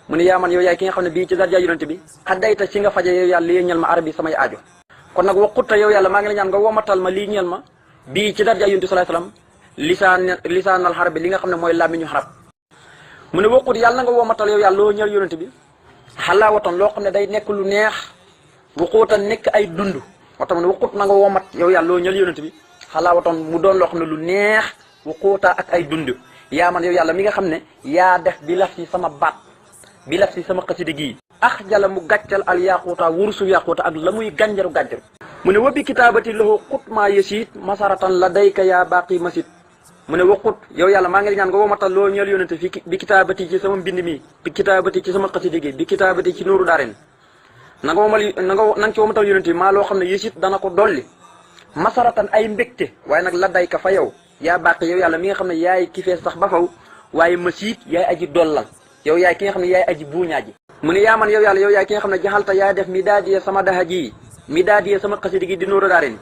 mu ne yaa man yow yaay ki nga xam ne bii ci darja yonent bi xaddayta ci nga faje yow yàlla lii ñeel ma arabi samay aajo kon nag waqutta yow yàlla maa ngi la ñaan nga womatal ma lii ñeel ma bii ci darja yonent bi sallallahu alayhi wasallam lisaanal xarab bi li nga xam ne mooy làmmiñu xarab mu ne waqut yàlla na nga womatal yow yàlla loo ñeel yonent bi xalaawatan loo xam ne day nekk lu neex wuquutan nekk ay dund moo tax mu ne waqut na nga womat yow yàlla loo ñeel yonent bi xalaawatan mu doon loo xam ne lu neex wuquuta ak ay dund yaa man yow yàlla mi nga xam ne yaa def bi laf si sama baat bi laf si sama xasida gii jala mu gàccal al yaquuta wurusu yaquuta ak la muy gànjaru mu ne wabbi kitaabati lahu xut maa yasiit masaratan la dayka yaa baqi masit mu ne waqut yow yàlla maa ngi ñaan nga womatal loo ñeel yonente fi bi kitaabati ci sama mbind mi bi kitaabati ci sama xasida gi bi kitaabati ci nuuru daarin na nga ci womatal yonente bi maa loo xam ne yasiit dana ko dolli masaratan ay mbégte waaye nag la dayka fa yow yaa baqi yow yàlla mi nga xam ne yaay ki fee sax ba faw waaye masiit yaay aji dollal yow yaay ki nga xam ne yaay aji buuñaaji mu ne yaa man yow yàlla yow yaay ki nga xam ne jaxalta yaa def mi daadiye sama daha ji mi daadiye sama xasida gi di nuuru daarin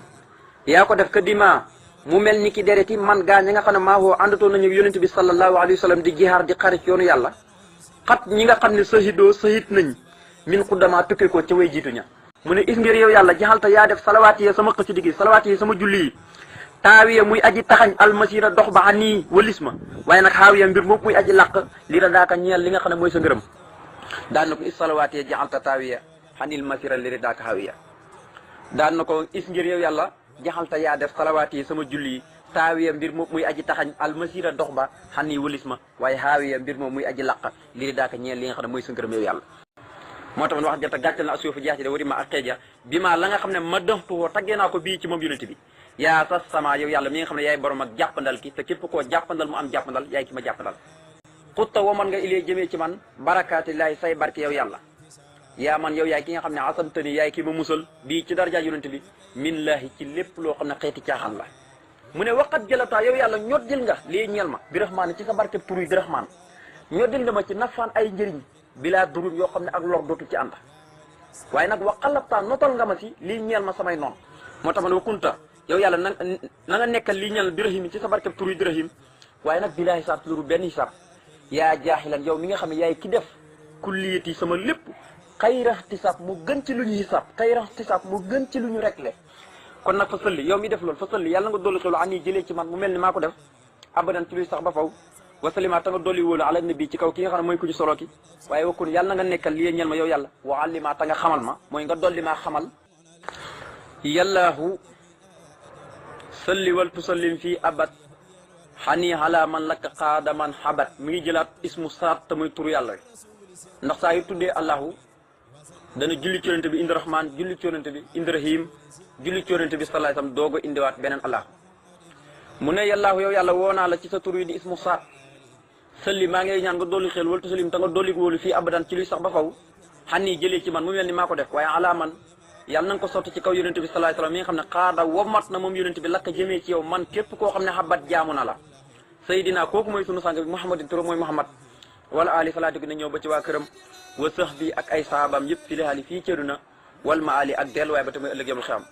yaa ko def ka dima mu mel ni ki dereti man gaa ñi nga xam ne maa woo àndatoon nañu yonent bi sallallahu alayhi wa sallam di jihaar di xarit yoonu yàlla xat ñi nga xam ne sahidoo sahid nañ min xuddama tukki ko ca way jiitu ña mu ne is ngir yow yàlla jaxalta yaa def salawaati yi sama xasida gi salawaati yi sama julli yi taawiya muy aji taxañ almasira dox ba xanii walis ma waaye nag xaawiya mbir moom muy aji làq li ra daaka ñeel li nga xam ne mooy sa ngërëm daan na ko is salawaati yi jaxalta taawiya xanil masira li ra daaka xaawiya daan na ko is ngir yow yàlla jaxalta yaa def salawaat yi sama julli yi taawiya mbir moom muy aji taxañ almasira dox ba xan yi wëlis ma waaye xaawiya mbir moom muy aji làq lii daaka ñeel li nga xam ne mooy sa ngërëm yow yàlla moo tax man wax jota gàccal na asuufu jeex ci de wari ma ak xeeja bi maa la nga xam ne ma dëxtuwoo taggee naa ko bii ci moom yonent bi yaa sa sama yow yàlla mi nga xam ne yaay borom ak jàppandal ki te képp koo jàppandal mu am jàppandal yaay ki ma jàppandal xutta waman nga ilee jëmee ci man barakaati laay say barke yow yàlla yaa man yow yaay ki nga xam ne asamtani yaay ki ma musal bii ci darja yonent bi min laahi ci lépp loo xam ne xeeti caaxaan la mu ne waqat jëlataa yow yàlla ñoddil nga lii ñeel ma bi raxmaan ci sa barke tur yi bi raxmaan ñoddil nga ma ci nafaan ay njëriñ bilaa durur yoo xam ne ak lor dootu ci ànd waaye nag waqalabtaa notal nga ma si lii ñeel ma samay noon moo tax ma ne wa kunta yow yàlla na nga nekkal lii ñeel birahim ci sa barke tur yi birahim waaye nag bilaa xisaab luru benn xisaab yaa jaaxilan yow mi nga xam ne yaay ki def kulliyati sama lépp xayra tisaab mu gën ci lu ñu xisaab xayra tisaab mu gën ci lu ñu réglé kon nag fa sëlli yow mi def loolu fa sëlli yàlla nga dolli xelu an yi jëlee ci man mu mel ni maa ko def abadan ci luy sax ba faw wasalima ta nga dolli wóolu ala nabi ci kaw ki nga xam ne mooy ku ñu solo ki waaye wakkun yàlla nga nekkal lii ñeel ma yow yàlla wa allima ta nga xamal ma mooy nga dolli maa xamal yàllaahu salli wal tusallim fii abad xanii ala man lakka xaadaman xabat mi ngi jëlaat ismu saat te muy turu yàlla ndax saa yu tuddee allahu dana julli ci yonente bi indi rahman julli ci yonente bi indi rahim julli ci yonente bi sallallahu alayhi wasallam doogo indiwaat beneen allah mu ne yàllaahu yow yàlla woo naa la ci sa tur yi di ismu saat salli maa ngi ñaan nga dolli xel wal tusallim te nga dolli wóolu fii abadan ci luy sax ba faw xanii jëlee ci man mu mel ni maa ko def waaye ala man yàlla na nga ko sotti ci kaw yonente bi sallallahu alayhi wasallam mi nga xam ne xaada womat na moom yonente bi lakka jëmee ci yow man képp koo xam ne xabat jaamu na la sayidina kooku mooy sunu sang bi muhammadin turo mooy muhammad wala ali salaatu gi na ñëw ba ci waa këram wa sax bi ak ay sahabaam yëpp fi lihaali fii cëduna wal ma ali ak delluwaay ba tamit ëllëg yamul xam